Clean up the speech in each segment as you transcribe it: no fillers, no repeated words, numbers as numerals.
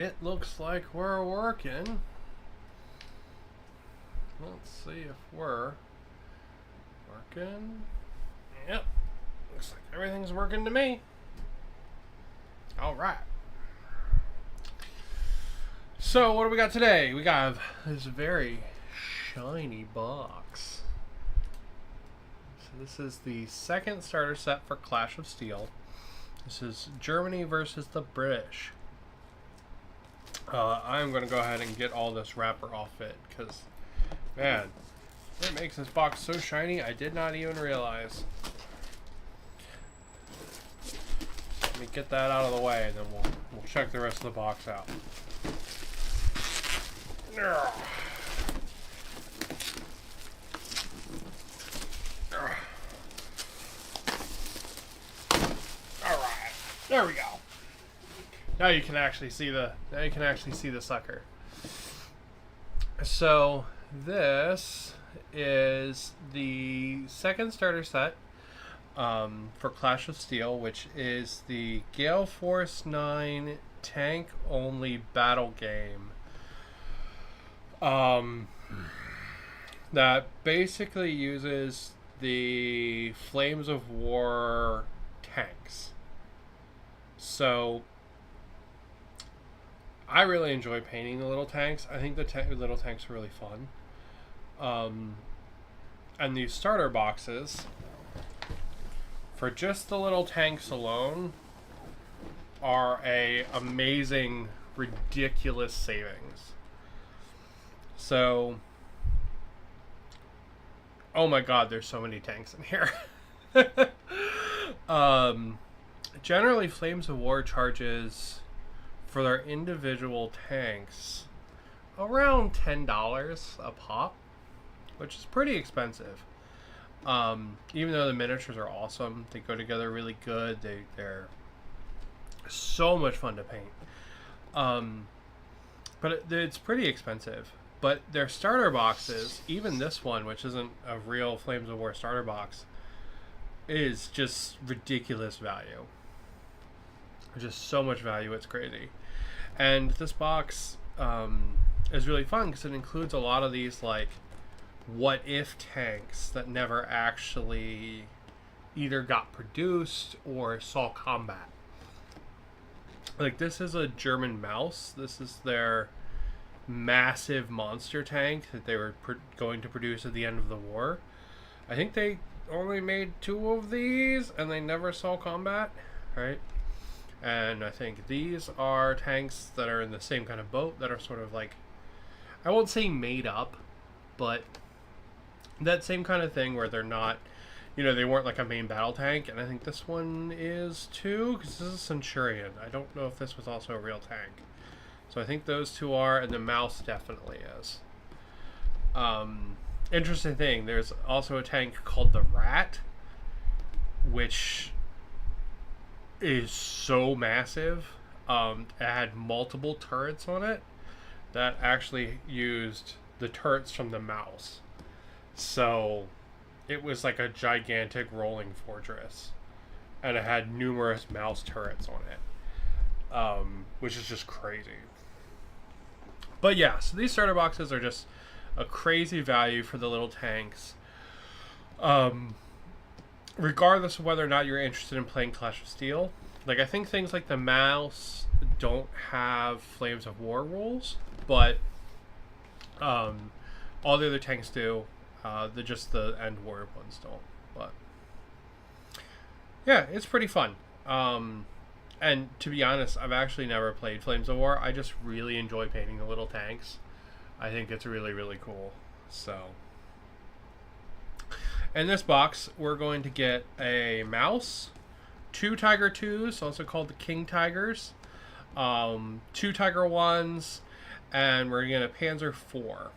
It looks like we're working. Let's see if we're working. Yep. Looks like everything's working to me. Alright. So, what do we got today? We got this very shiny box. So this is the second starter set for Clash of Steel. This is Germany versus the British. I'm going to go ahead and get all this wrapper off it, because, man, it makes this box so shiny I did not even realize. Let me get that out of the way, and then we'll check the rest of the box out. Alright, there we go. Now you can actually see the sucker. So this is the second starter set for Clash of Steel, which is the Gale Force 9 tank only battle game. That basically uses the Flames of War tanks. So I really enjoy painting the little tanks. I think the little tanks are really fun. And these starter boxes, for just the little tanks alone, are a amazing, ridiculous savings. So, oh my god, there's so many tanks in here. Generally, Flames of War charges for their individual tanks around $10 a pop, which is pretty expensive. Even though the miniatures are awesome, they go together really good. They're so much fun to paint. But it's pretty expensive. But their starter boxes, even this one, which isn't a real Flames of War starter box, is just ridiculous value. Just so much value, it's crazy. And this box is really fun because it includes a lot of these like what if tanks that never actually either got produced or saw combat. Like this is a German Mouse. This is their massive monster tank that they were going to produce at the end of the war. I think they only made 2 of these and they never saw combat, right? And I think these are tanks that are in the same kind of boat, that are sort of like, I won't say made up, but that same kind of thing where they're not, you know, they weren't like a main battle tank. And I think this one is too, because this is a Centurion. I don't know if this was also a real tank. So I think those 2 are, and the Mouse definitely is. Interesting thing, there's also a tank called the Rat, which is so massive. It had multiple turrets on it that actually used the turrets from the Mouse. So it was like a gigantic rolling fortress, and it had numerous Mouse turrets on it, which is just crazy. But yeah, so these starter boxes are just a crazy value for the little tanks. Regardless of whether or not you're interested in playing Clash of Steel. Like, I think things like the Mouse don't have Flames of War rules, but all the other tanks do. Just the End War ones don't. But yeah, it's pretty fun. And to be honest, I've actually never played Flames of War. I just really enjoy painting the little tanks. I think it's really, really cool. So in this box, we're going to get a Mouse, 2 Tiger 2s, also called the King Tigers, 2 Tiger 1s, and we're going to get a Panzer 4.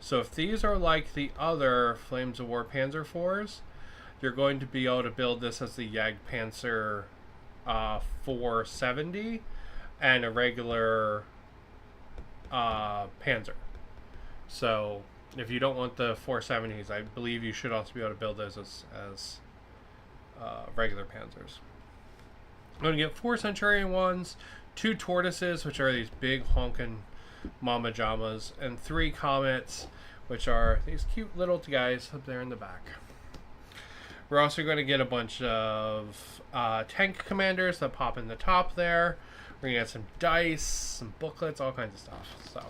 So if these are like the other Flames of War Panzer 4s, you're going to be able to build this as the Jagdpanzer 470 and a regular Panzer. So if you don't want the 470s, I believe you should also be able to build those as regular Panzers. I'm going to get 4 Centurion 1s, 2 tortoises, which are these big honking mama jamas, and 3 comets, which are these cute little guys up there in the back. We're also going to get a bunch of tank commanders that pop in the top there. We're gonna get some dice, some booklets, all kinds of stuff. So,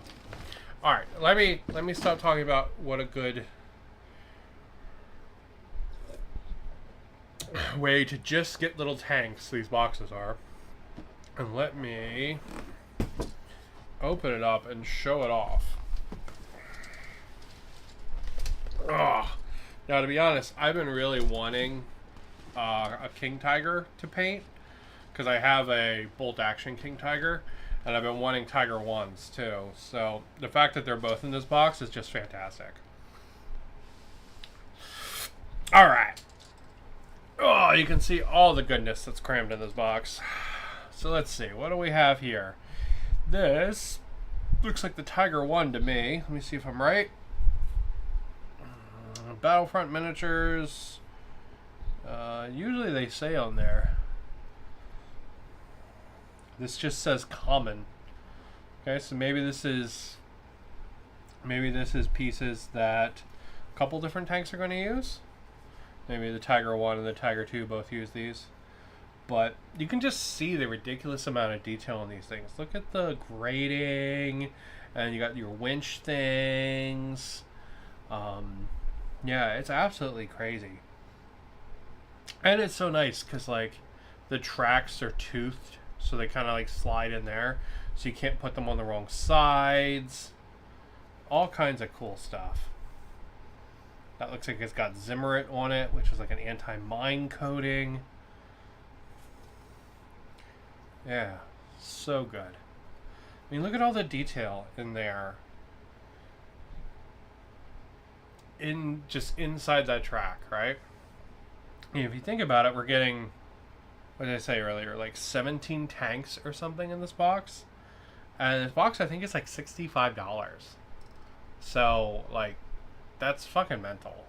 all right, let me stop talking about what a good way to just get little tanks these boxes are, and let me open it up and show it off. Oh, now to be honest, I've been really wanting a King Tiger to paint, because I have a bolt action King Tiger, and I've been wanting Tiger 1s too. So the fact that they're both in this box is just fantastic. Alright. Oh, you can see all the goodness that's crammed in this box. So let's see, what do we have here? This looks like the Tiger 1 to me. Let me see if I'm right. Battlefront miniatures. Usually they say on there. This just says common. Okay, so maybe this is pieces that a couple different tanks are going to use. Maybe the Tiger 1 and the Tiger 2 both use these. But you can just see the ridiculous amount of detail in these things. Look at the grading, and you got your winch things. Yeah, it's absolutely crazy. And it's so nice because, like, the tracks are toothed, so they kind of like slide in there, so you can't put them on the wrong sides. All kinds of cool stuff. That looks like it's got Zimmerit on it, which is like an anti-mine coating. Yeah, so good. I mean, look at all the detail in there. Just inside that track, right? And if you think about it, we're getting, what did I say earlier, like 17 tanks or something in this box. And this box, I think, is like $65. So, like, that's fucking mental.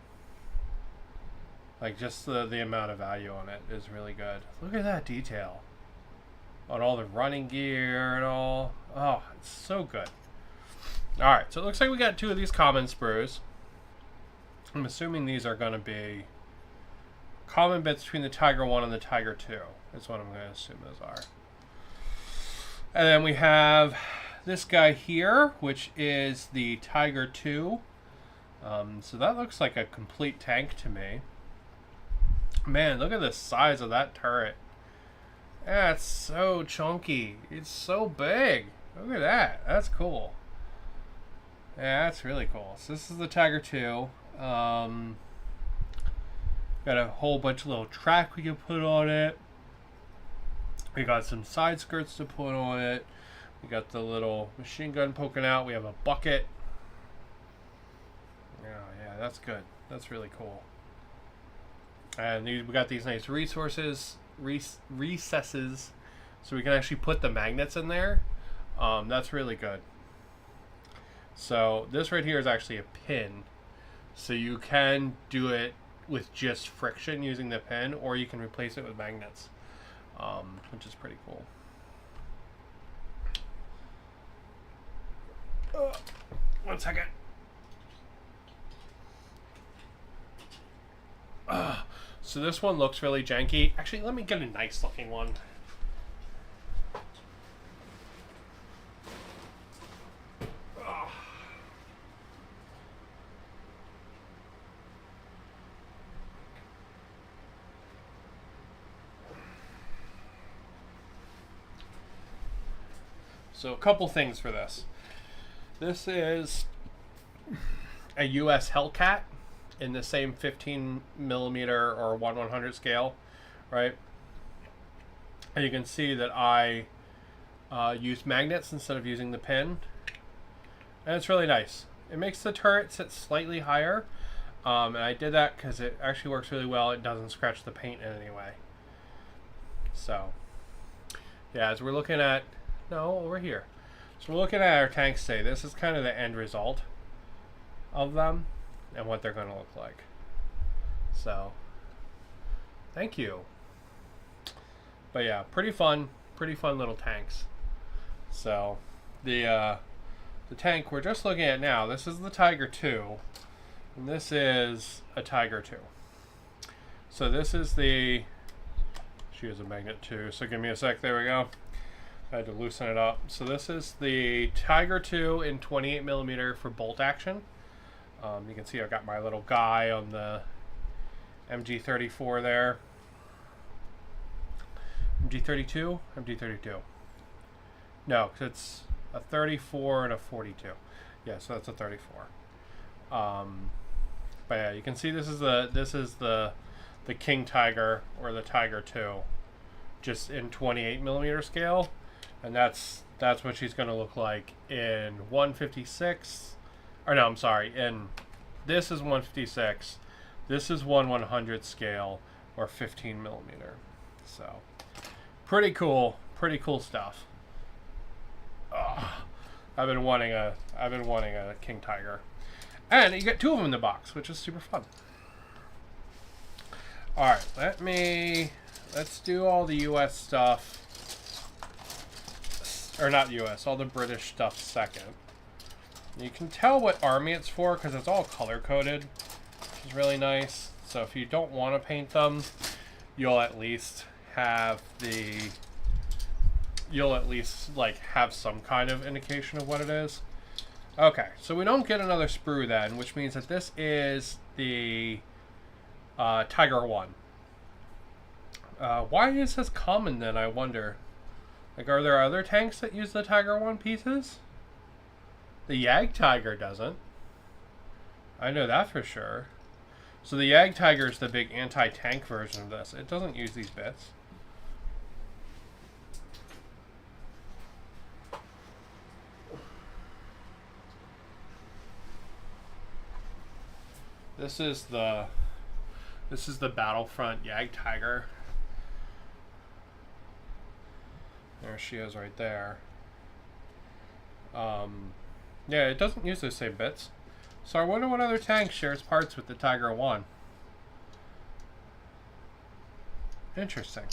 Like, just the amount of value on it is really good. Look at that detail. On all the running gear and all. Oh, it's so good. Alright, so it looks like we got 2 of these common sprues. I'm assuming these are going to be common bits between the Tiger 1 and the Tiger 2. That's what I'm going to assume those are. And then we have this guy here, which is the Tiger 2. So that looks like a complete tank to me. Man, look at the size of that turret. That's so chunky. It's so big. Look at that. That's cool. Yeah, that's really cool. So this is the Tiger 2. Got a whole bunch of little track we can put on it. We got some side skirts to put on it. We got the little machine gun poking out. We have a bucket. Yeah, that's good. That's really cool. And we got these nice recesses, so we can actually put the magnets in there. That's really good. So this right here is actually a pin. So you can do it with just friction using the pin, or you can replace it with magnets, which is pretty cool. One second. So this one looks really janky. Actually, let me get a nice looking one. So a couple things for this. This is a US Hellcat in the same 15 millimeter or 1/100 scale, right? And you can see that I use magnets instead of using the pin, and it's really nice. It makes the turret sit slightly higher, and I did that because it actually works really well. It doesn't scratch the paint in any way. So yeah, as we're looking at, no, over here. So we're looking at our tanks today. This is kind of the end result of them and what they're going to look like. So, thank you. But yeah, pretty fun little tanks. So, the tank we're just looking at now, this is the Tiger 2, and this is a Tiger 2. So this is the, she has a magnet too, so give me a sec, there we go. I had to loosen it up. So this is the Tiger 2 in 28mm for bolt action. You can see I've got my little guy on the MG34 there. MG32? MG32. No, because it's a 34 and a 42. Yeah, so that's a 34. But yeah, you can see this is the King Tiger, or the Tiger 2, just in 28mm scale, and that's what she's going to look like in 156. Or no, I'm sorry. In this is 156. This is 1/100 scale, or 15mm. So pretty cool stuff. I've been wanting a King Tiger, and you get 2 of them in the box, which is super fun. All right, let's do all the U.S. stuff, or not U.S., all the British stuff second. You can tell what army it's for because it's all color coded, which is really nice. So if you don't want to paint them, you'll at least have like have some kind of indication of what it is. Okay, so we don't get another sprue then, which means that this is the Tiger 1. Why is this common then, I wonder? Like, are there other tanks that use the Tiger 1 pieces? The Yag Tiger doesn't. I know that for sure. So the Yag Tiger is the big anti-tank version of this. It doesn't use these bits. This is the Battlefront Yag Tiger. There she is right there. Yeah, it doesn't use those same bits. So I wonder what other tank shares parts with the Tiger 1. Interesting.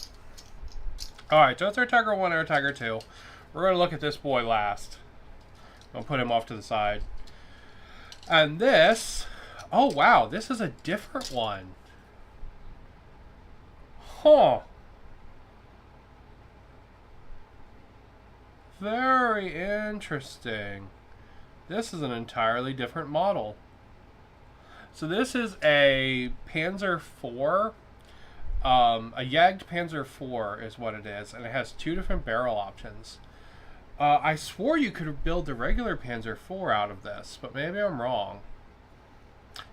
Alright, so it's our Tiger 1 and our Tiger 2. We're going to look at this boy last. I'll put him off to the side. And this... Oh, wow. This is a different one. Huh. Very interesting. This is an entirely different model. So this is a Panzer IV. A Yagged Panzer IV is what it is. And it has 2 different barrel options. I swore you could build the regular Panzer IV out of this, but maybe I'm wrong.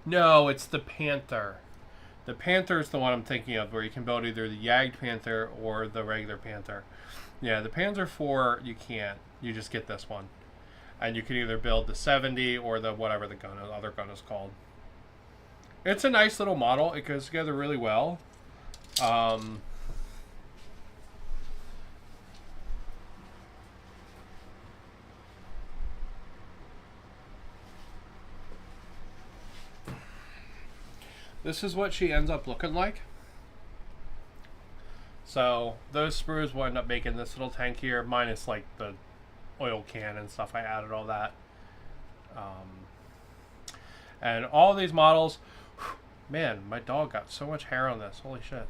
No, it's the Panther. The Panther is the one I'm thinking of, where you can build either the Yagged Panther or the regular Panther. Yeah, the Panzer IV, you can't. You just get this one. And you can either build the 70 or the whatever the other gun is called. It's a nice little model. It goes together really well. This is what she ends up looking like. So those sprues will end up making this little tank here, minus like the oil can and stuff. I added all that. And all these models, man, my dog got so much hair on this. Holy shit.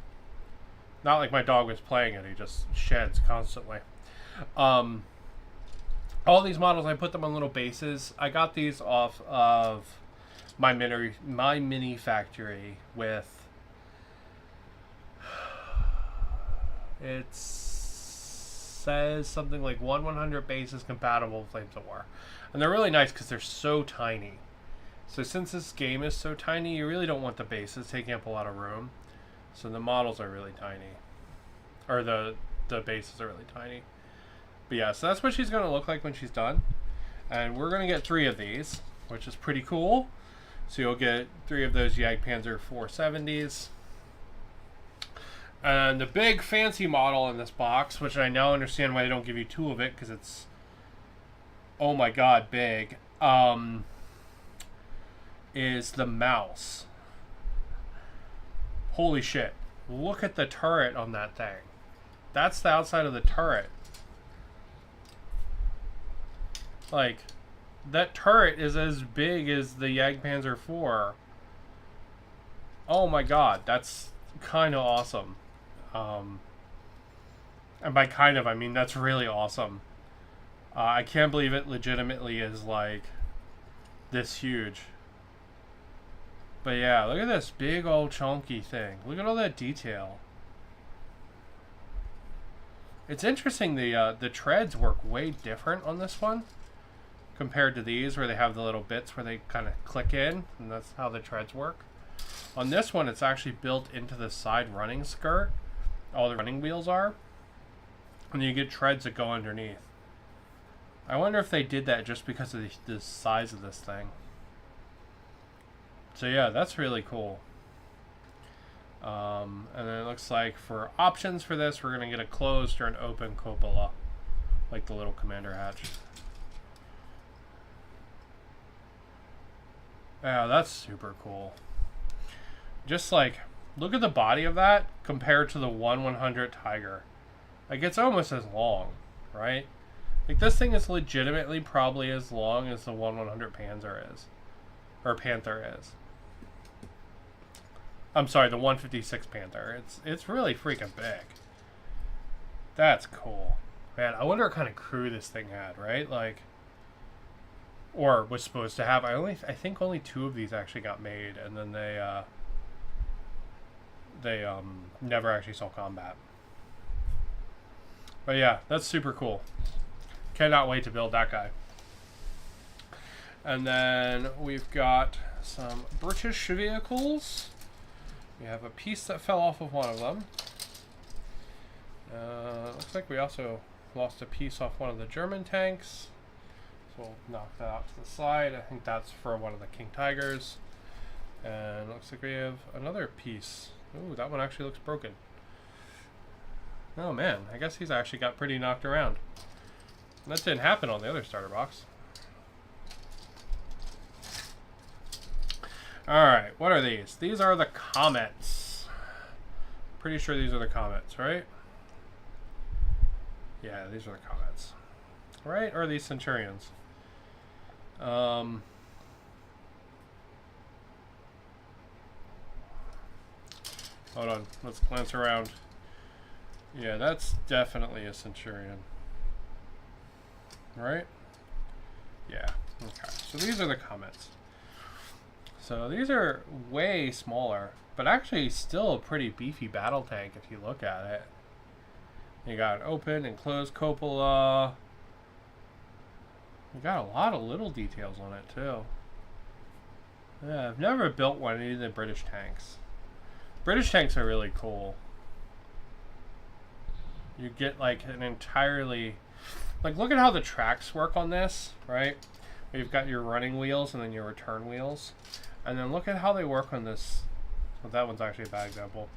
Not like my dog was playing it. He just sheds constantly. All these models, I put them on little bases. I got these off of my mini factory with, it says something like 1/100 bases compatible with Flames of War. And they're really nice because they're so tiny. So since this game is so tiny, you really don't want the bases taking up a lot of room. So the models are really tiny. Or the bases are really tiny. But yeah, so that's what she's going to look like when she's done. And we're going to get 3 of these, which is pretty cool. So you'll get 3 of those Yag Panzer 470s. And the big fancy model in this box, which I now understand why they don't give you 2 of it, because it's, oh my god, big, is the Mouse. Holy shit. Look at the turret on that thing. That's the outside of the turret. Like, that turret is as big as the Jagdpanzer IV. Oh my god, that's kind of awesome. And by kind of, I mean that's really awesome. I can't believe it legitimately is like this huge. But yeah, look at this big old chunky thing. Look at all that detail. It's interesting, the treads work way different on this one compared to these where they have the little bits where they kind of click in, and that's how the treads work. On this one, it's actually built into the side running skirt. All the running wheels are. And you get treads that go underneath. I wonder if they did that just because of the size of this thing. So yeah, that's really cool. And then it looks like for options for this, we're going to get a closed or an open cupola. Like the little commander hatch. Yeah, that's super cool. Just like, look at the body of that compared to the 1/100 Tiger. Like, it's almost as long, right? Like, this thing is legitimately probably as long as the 1/100 Panzer is. Or Panther is. I'm sorry, the 156 Panther. It's really freaking big. That's cool. Man, I wonder what kind of crew this thing had, right? Like, or was supposed to have. I think only 2 of these actually got made, and then they never actually saw combat. But yeah, that's super cool. Cannot wait to build that guy. And then we've got some British vehicles. We have a piece that fell off of one of them. Looks like we also lost a piece off one of the German tanks. So we'll knock that out to the side. I think that's for one of the King Tigers. And looks like we have another piece. Ooh, that one actually looks broken. Oh man, I guess he's actually got pretty knocked around. That didn't happen on the other starter box. Alright, what are these? These are the Comets. Pretty sure these are the Comets, right? Yeah, these are the Comets. Right? Or are these Centurions? Hold on, let's glance around. Yeah, that's definitely a Centurion. Right? Yeah, okay. So these are the Comets. So these are way smaller, but actually still a pretty beefy battle tank if you look at it. You got an open and closed cupola. You got a lot of little details on it too. Yeah, I've never built one of any of the British tanks. British tanks are really cool. You get like an entirely... Like, look at how the tracks work on this, right? You've got your running wheels and then your return wheels. And then look at how they work on this. Well, that one's actually a bad example.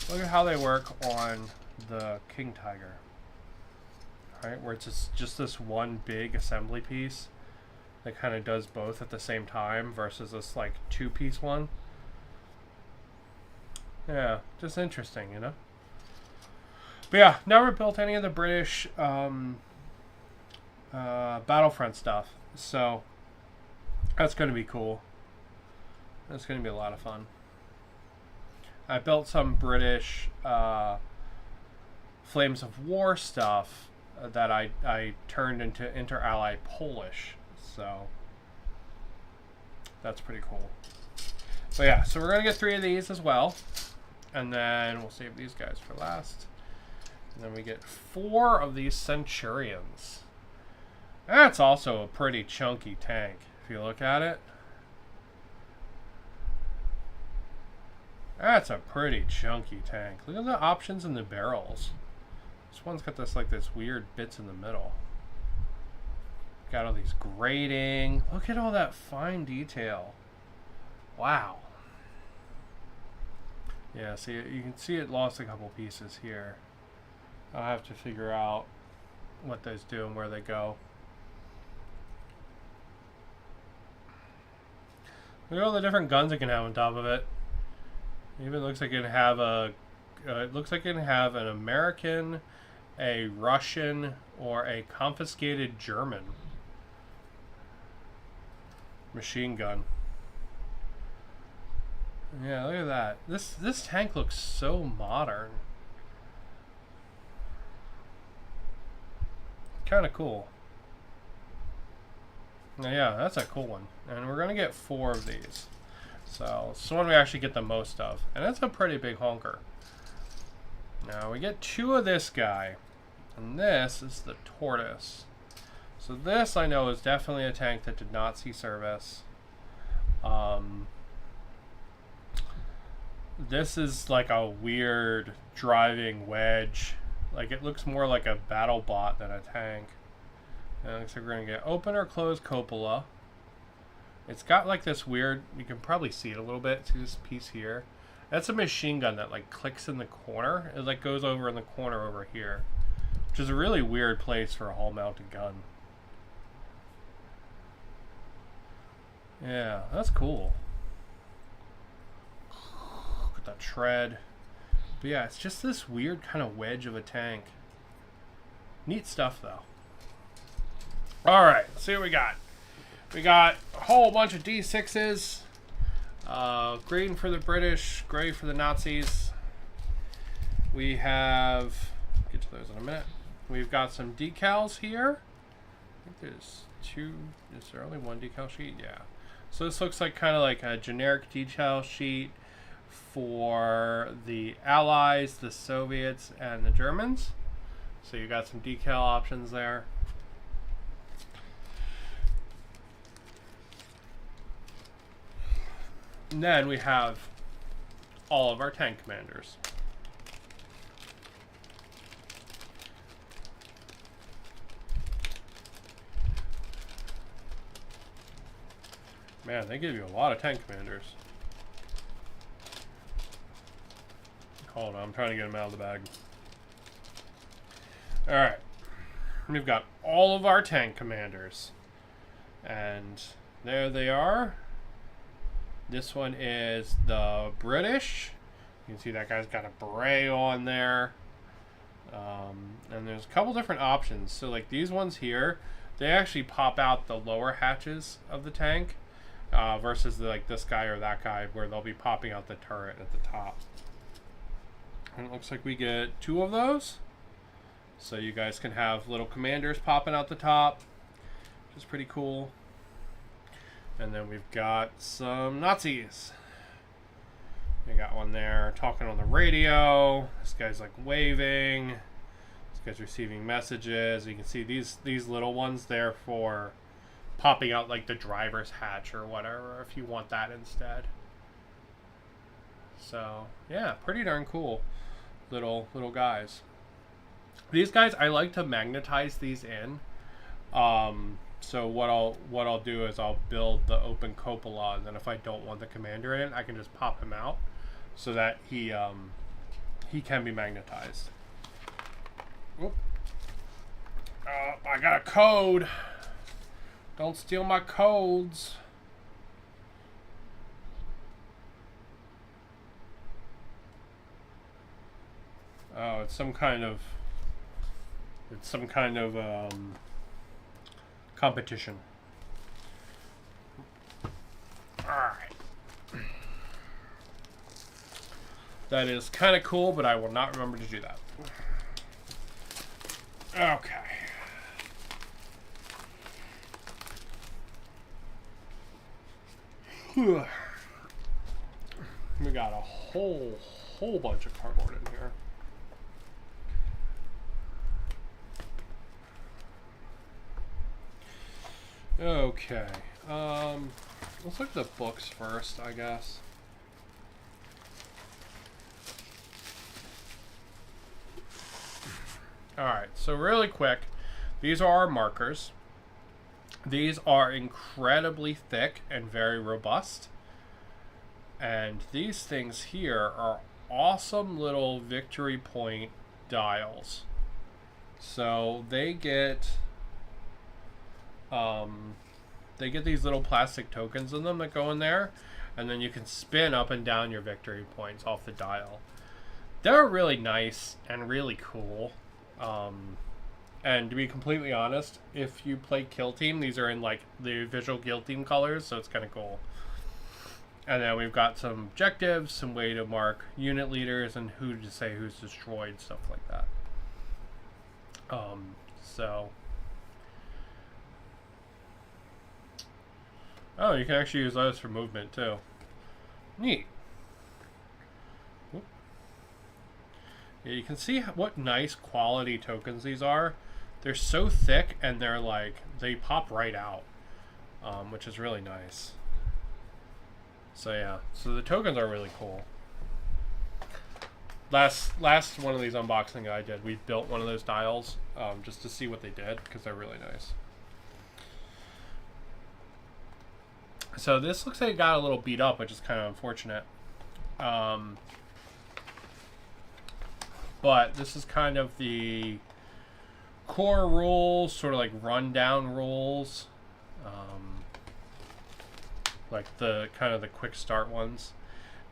Look at how they work on the King Tiger. Right? Where it's just this one big assembly piece that kind of does both at the same time versus this, like, 2-piece one. Yeah, just interesting, you know? But yeah, never built any of the British Battlefront stuff. So, that's going to be cool. That's going to be a lot of fun. I built some British Flames of War stuff that I turned into Inter-Ally Polish. So, that's pretty cool. But yeah, so we're going to get 3 of these as well. And then we'll save these guys for last. And then we get 4 of these Centurions. That's also a pretty chunky tank, if you look at it. That's a pretty chunky tank. Look at the options in the barrels. This one's got this weird bits in the middle. Got all these grating. Look at all that fine detail. Wow. Yeah, see, you can see it lost a couple pieces here. I'll have to figure out what those do and where they go. Look at all the different guns it can have on top of it. It even looks like it can have a. It looks like it can have an American, a Russian, or a confiscated German. Machine gun. Yeah, look at that. This tank looks so modern. Kind of cool. Yeah, that's a cool one. And we're going to get 4 of these. So, it's the one we actually get the most of. And that's a pretty big honker. Now, we get 2 of this guy. And this is the Tortoise. So this, I know, is definitely a tank that did not see service. This is like a weird driving wedge. Like, it looks more like a battle bot than a tank. And it looks like we're going to get open or closed cupola. It's got like this weird, you can probably see it a little bit. See this piece here? That's a machine gun that like clicks in the corner. It like goes over in the corner over here. Which is a really weird place for a hall-mounted gun. Yeah, that's cool. Look at that tread. But yeah, it's just this weird kind of wedge of a tank. Neat stuff, though. Alright, let's see what we got. We got a whole bunch of D6s. Green for the British, gray for the Nazis. We have... get to those in a minute. We've got some decals here. I think there's 2... is there only 1 decal sheet? Yeah. So this looks like kind of like a generic decal sheet for the Allies, the Soviets, and the Germans. So you got some decal options there. And then we have all of our tank commanders. Man, they give you a lot of tank commanders. Hold on, I'm trying to get them out of the bag. Alright. We've got all of our tank commanders. And there they are. This one is the British. You can see that guy's got a beret on there. And there's a couple different options. So like these ones here, they actually pop out the lower hatches of the tank. Versus like this guy or that guy where they'll be popping out the turret at the top. And it looks like we get 2 of those. So you guys can have little commanders popping out the top, which is pretty cool. And then we've got some Nazis. We got one there talking on the radio. This guy's like waving. This guy's receiving messages. You can see these little ones there for popping out like the driver's hatch or whatever if you want that instead. So yeah, pretty darn cool little guys. These guys, I like to magnetize these in. So what I'll do is I'll build the open cupola, and then if I don't want the commander in it, I can just pop him out so that he can be magnetized. Oop. I got a code. Don't steal my codes. Oh, it's some kind of competition. Alright. That is kind of cool, but I will not remember to do that. Okay. We got a whole bunch of cardboard in here. Okay. Let's look at the books first, I guess. Alright, so really quick, these are our markers. These are incredibly thick and very robust. And these things here are awesome little victory point dials. So they get these little plastic tokens in them that go in there, and then you can spin up and down your victory points off the dial. They're really nice and really cool. And to be completely honest, if you play Kill Team, these are in like the visual Kill Team colors, so it's kind of cool. And then we've got some objectives, some way to mark unit leaders, and who to say who's destroyed, stuff like that. So... Oh, you can actually use those for movement, too. Neat. Yeah, you can see what nice quality tokens these are. They're so thick, and they're like, they pop right out, which is really nice. So yeah, so the tokens are really cool. Last one of these unboxing I did, we built one of those dials just to see what they did, because they're really nice. So this looks like it got a little beat up, which is kind of unfortunate. But this is kind of the core rules, sort of like rundown rules. Like the kind of the quick start ones.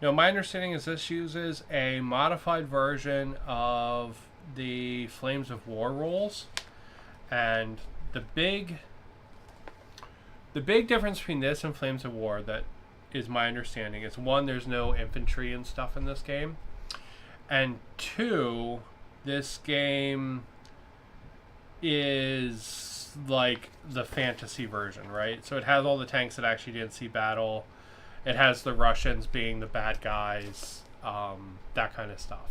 Now, my understanding is this uses a modified version of the Flames of War rules. And the big difference between this and Flames of War, that is my understanding, is one, there's no infantry and stuff in this game. And two, this game is like the fantasy version, right? So it has all the tanks that actually didn't see battle. It has the Russians being the bad guys, that kind of stuff.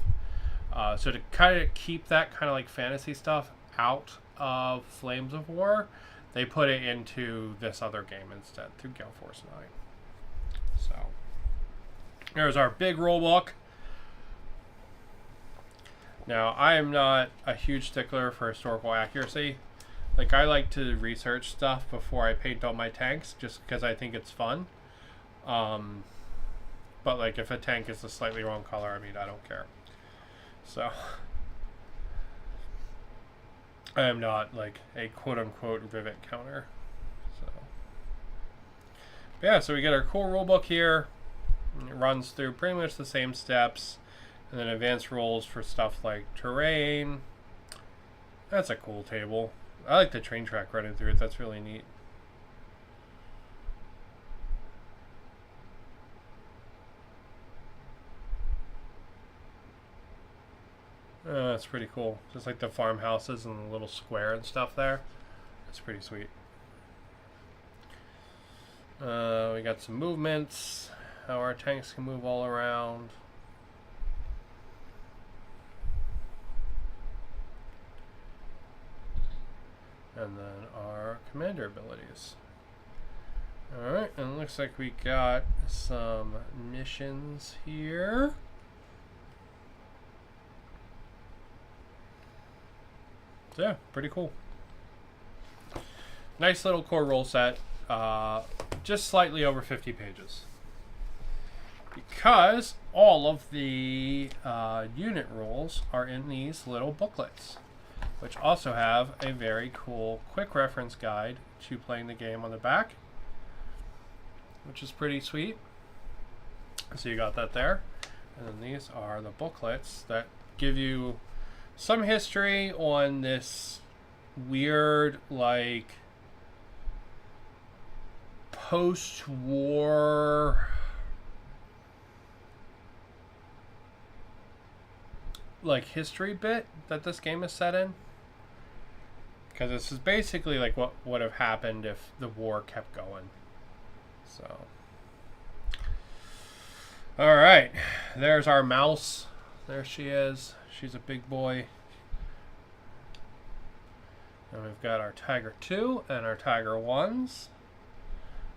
So to kind of keep that kind of like fantasy stuff out of Flames of War, they put it into this other game instead through Gale Force 9. So there's our big rule book. Now, I am not a huge stickler for historical accuracy. Like, I like to research stuff before I paint all my tanks, just because I think it's fun. But, like, if a tank is a slightly wrong color, I mean, I don't care. So, I am not, like, a quote-unquote Rivet counter. So, but yeah, so we get our cool rulebook here. It runs through pretty much the same steps. And then advanced rules for stuff like terrain. That's a cool table. I like the train track running through it. That's really neat. That's pretty cool. Just like the farmhouses and the little square and stuff there. That's pretty sweet. We got some movements. How our tanks can move all around. And then our commander abilities. Alright, and it looks like we got some missions here. So yeah, pretty cool. Nice little core rule set. Just slightly over 50 pages. Because all of the unit rules are in these little booklets, which also have a very cool quick reference guide to playing the game on the back, which is pretty sweet. So you got that there. And then these are the booklets that give you some history on this weird, like, post-war, like, history bit that this game is set in. Because this is basically like what would have happened if the war kept going. So, all right, there's our mouse. There she is. She's a big boy. And we've got our Tiger 2 and our Tiger 1s.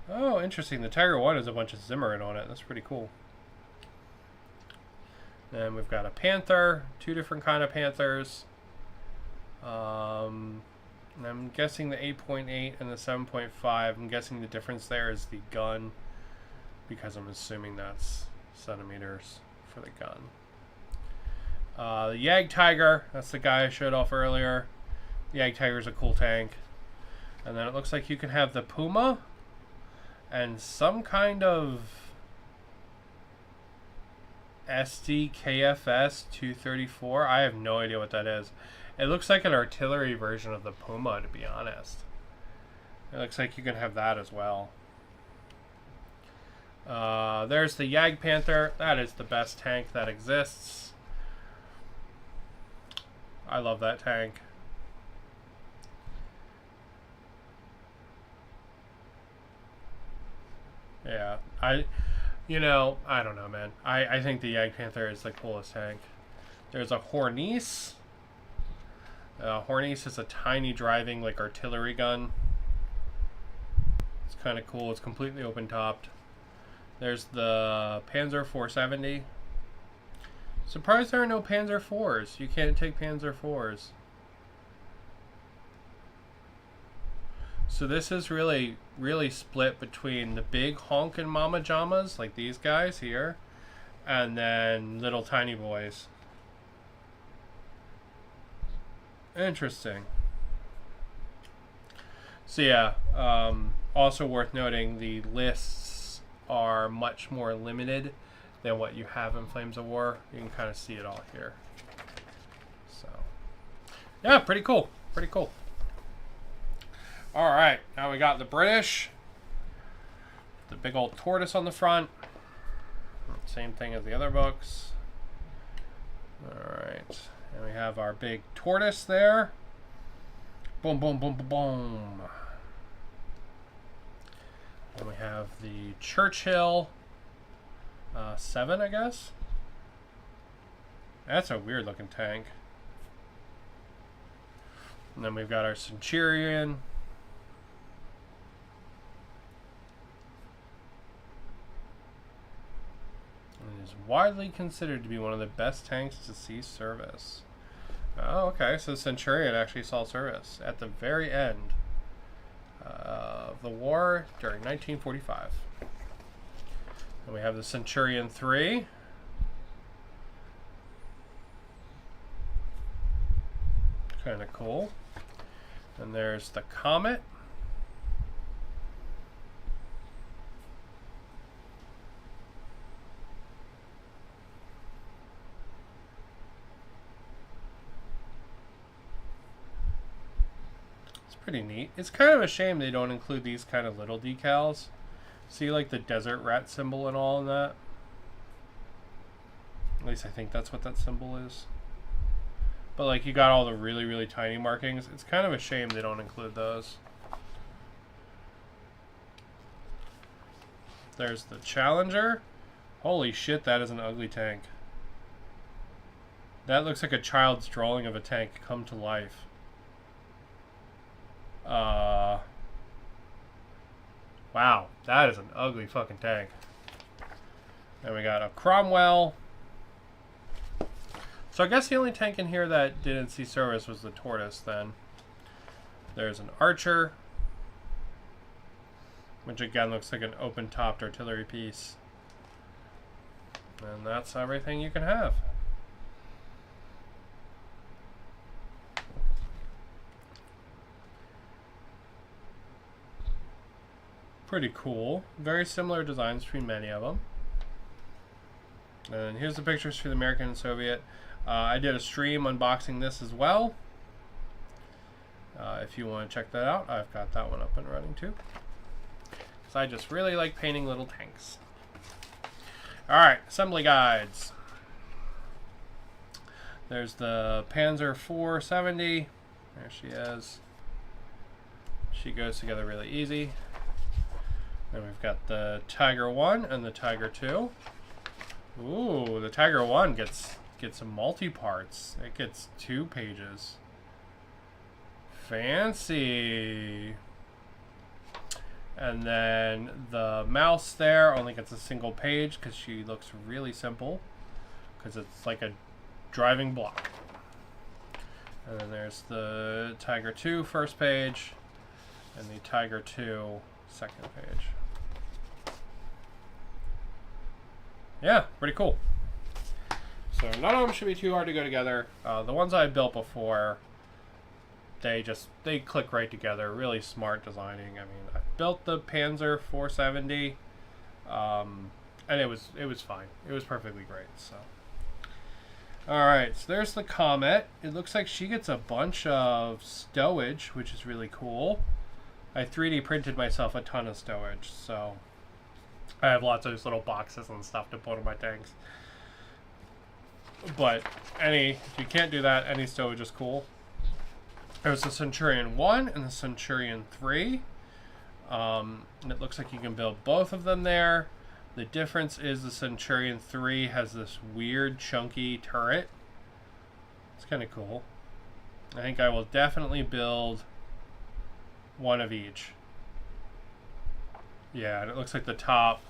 Oh, interesting. The Tiger 1 has a bunch of Zimmerin on it. That's pretty cool. And we've got a Panther, two different kind of Panthers. And I'm guessing the 8.8 and the 7.5. I'm guessing the difference there is the gun, because I'm assuming that's centimeters for the gun. The Yag Tiger, that's the guy I showed off earlier. The Yag Tiger is a cool tank. And then it looks like you can have the Puma and some kind of SDKFS 234. I have no idea what that is. It looks like an artillery version of the Puma, to be honest. It looks like you can have that as well. There's the Jagdpanther. That is the best tank that exists. I love that tank. Yeah, I don't know, man. I think the Jagdpanther is the coolest tank. There's a Hornice. Hornice is a tiny driving, like, artillery gun. It's kind of cool. It's completely open-topped. There's the Panzer 470. Surprised there are no Panzer 4s. You can't take Panzer 4s. So this is really, really split between the big honkin' mama jamas, like these guys here, and then little tiny boys. Interesting. So yeah, also worth noting, the lists are much more limited than what you have in Flames of War. You can kind of see it all here. So yeah, pretty cool. Pretty cool. All right, now we got the British. The big old tortoise on the front. Same thing as the other books. All right, and we have our big tortoise there. Boom, boom, boom, boom, boom. And we have the Churchill 7, I guess. That's a weird looking tank. And then we've got our Centurion. It is widely considered to be one of the best tanks to see service. Oh, okay. So Centurion actually saw service at the very end of the war during 1945. And we have the Centurion 3. Kind of cool. And there's the Comet. Pretty neat. It's kind of a shame they don't include these kind of little decals. See, like the desert rat symbol and all in that? At least I think that's what that symbol is. But like, you got all the really, really tiny markings. It's kind of a shame they don't include those. There's the Challenger. Holy shit, that is an ugly tank. That looks like a child's drawing of a tank come to life. Wow, that is an ugly fucking tank. Then we got a Cromwell. So I guess the only tank in here that didn't see service was the Tortoise then. There's an Archer, which again looks like an open-topped artillery piece. And that's everything you can have. Pretty cool. Very similar designs between many of them. And here's the pictures for the American and Soviet. I did a stream unboxing this as well. If you want to check that out, I've got that one up and running too. So I just really like painting little tanks. Alright, assembly guides. There's the Panzer 470. There she is. She goes together really easy. Then we've got the Tiger 1 and the Tiger 2. Ooh, the Tiger 1 gets some multi-parts. It gets 2 pages. Fancy. And then the mouse there only gets a single page because she looks really simple. Because it's like a driving block. And then there's the Tiger 2 first page. And the Tiger 2 second page. Yeah, pretty cool. So none of them should be too hard to go together. The ones I built before, they click right together. Really smart designing. I mean, I built the Panzer 470, and it was fine. It was perfectly great. So, Alright, so there's the Comet. It looks like she gets a bunch of stowage, which is really cool. I 3D printed myself a ton of stowage, so I have lots of these little boxes and stuff to put in my tanks. But if you can't do that, any stowage is cool. There's the Centurion 1 and the Centurion 3. And it looks like you can build both of them there. The difference is the Centurion 3 has this weird chunky turret. It's kind of cool. I think I will definitely build one of each. Yeah, and it looks like the top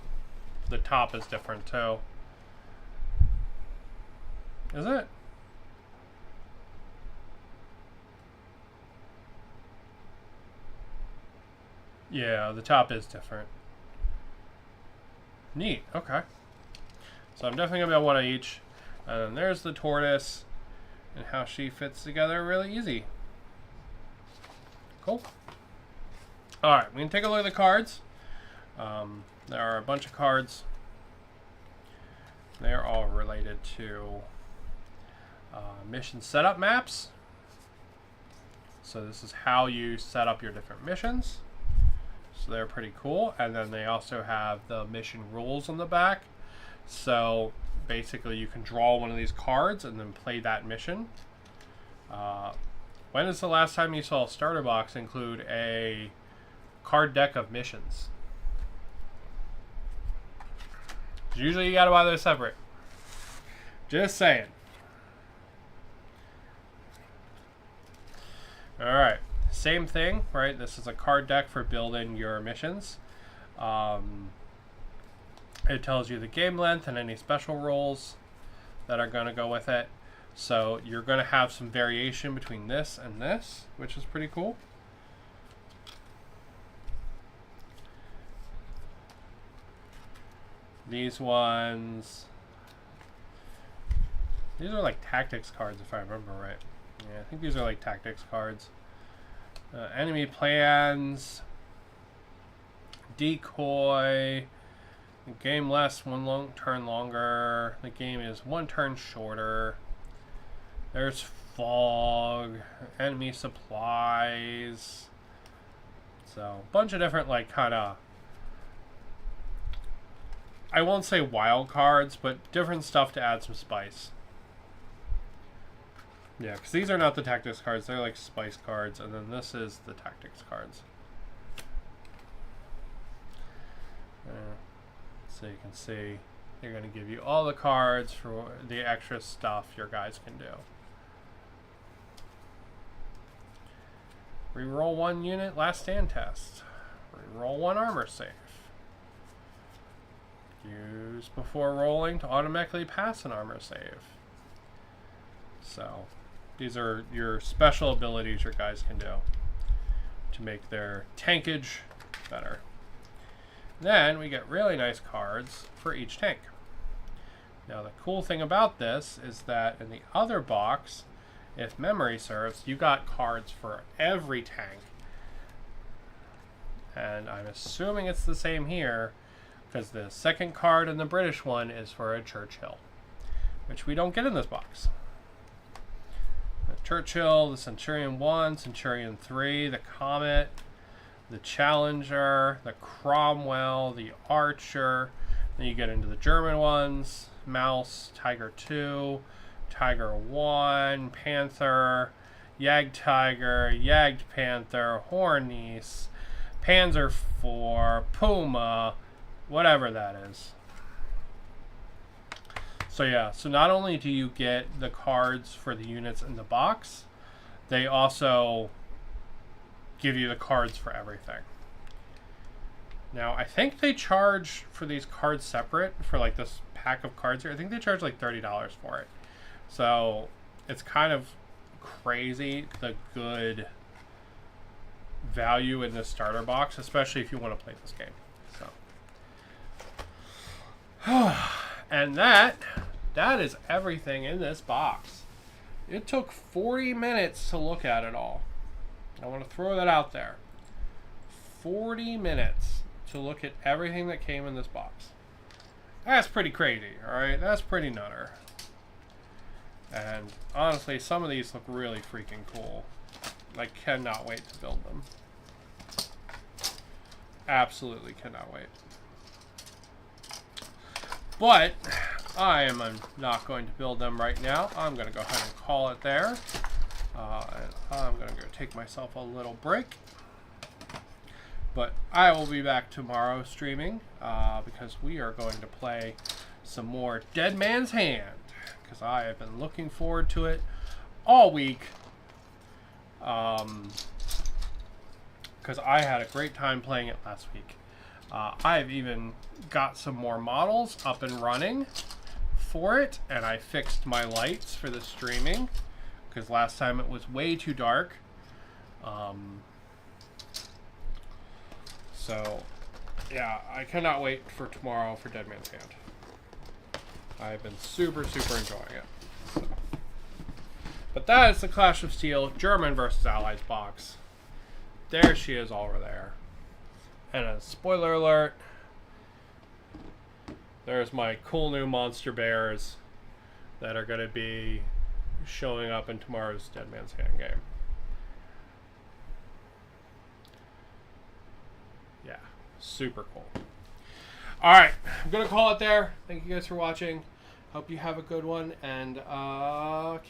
is different too. Is it? Yeah, the top is different. Neat, okay. So I'm definitely gonna build one of each. And then there's the tortoise and how she fits together really easy. Cool. Alright, we can take a look at the cards. There are a bunch of cards. They're all related to mission setup maps. So this is how you set up your different missions. So they're pretty cool. And then they also have the mission rules on the back. So basically you can draw one of these cards and then play that mission. When is the last time you saw a starter box include a card deck of missions? Usually you gotta buy those separate. Just saying. Alright, same thing, right? This is a card deck for building your missions. It tells you the game length and any special rules that are going to go with it. So you're going to have some variation between this and this, which is pretty cool. These ones, these are like tactics cards if I remember right. Yeah, I think these are like tactics cards. Enemy plans, decoy, the game lasts one turn longer, the game is one turn shorter. There's fog, enemy supplies. So a bunch of different like kind of, I won't say wild cards, but different stuff to add some spice. Yeah, because these are not the tactics cards, they're like spice cards, and then this is the tactics cards. So you can see they're going to give you all the cards for the extra stuff your guys can do. Reroll 1 unit, last stand test. Reroll 1 armor save. Use before rolling to automatically pass an armor save. So these are your special abilities your guys can do to make their tankage better. Then we get really nice cards for each tank. Now the cool thing about this is that in the other box, if memory serves, you got cards for every tank. And I'm assuming it's the same here, because the second card in the British one is for a Churchill, which we don't get in this box. The Churchill, the Centurion 1, Centurion 3, the Comet, the Challenger, the Cromwell, the Archer. Then you get into the German ones, Mouse, Tiger 2, Tiger 1, Panther, Jagdtiger, Jagdpanther, Hornies, Panzer 4, Puma, whatever that is. So yeah, so not only do you get the cards for the units in the box, they also give you the cards for everything. Now, I think they charge for these cards separate, for like this pack of cards here. I think they charge like $30 for it. So it's kind of crazy the good value in this starter box, especially if you want to play this game. So, and that is everything in this box. It took 40 minutes to look at it all. I want to throw that out there. 40 minutes to look at everything that came in this box. That's pretty crazy, alright? That's pretty nutter. And honestly, some of these look really freaking cool. I cannot wait to build them. Absolutely cannot wait. But I am not going to build them right now. I'm going to go ahead and call it there. And I'm going to go take myself a little break. But I will be back tomorrow streaming because we are going to play some more Dead Man's Hand. Because I have been looking forward to it all week. Because I had a great time playing it last week. I've even got some more models up and running for it, and I fixed my lights for the streaming because last time it was way too dark. So yeah, I cannot wait for tomorrow for Dead Man's Hand. I've been super enjoying it. So. But that is the Clash of Steel German versus Allies box. There she is over there. And a spoiler alert, there's my cool new monster bears that are going to be showing up in tomorrow's Dead Man's Hand game. Yeah, super cool. Alright, I'm going to call it there. Thank you guys for watching. Hope you have a good one, and keep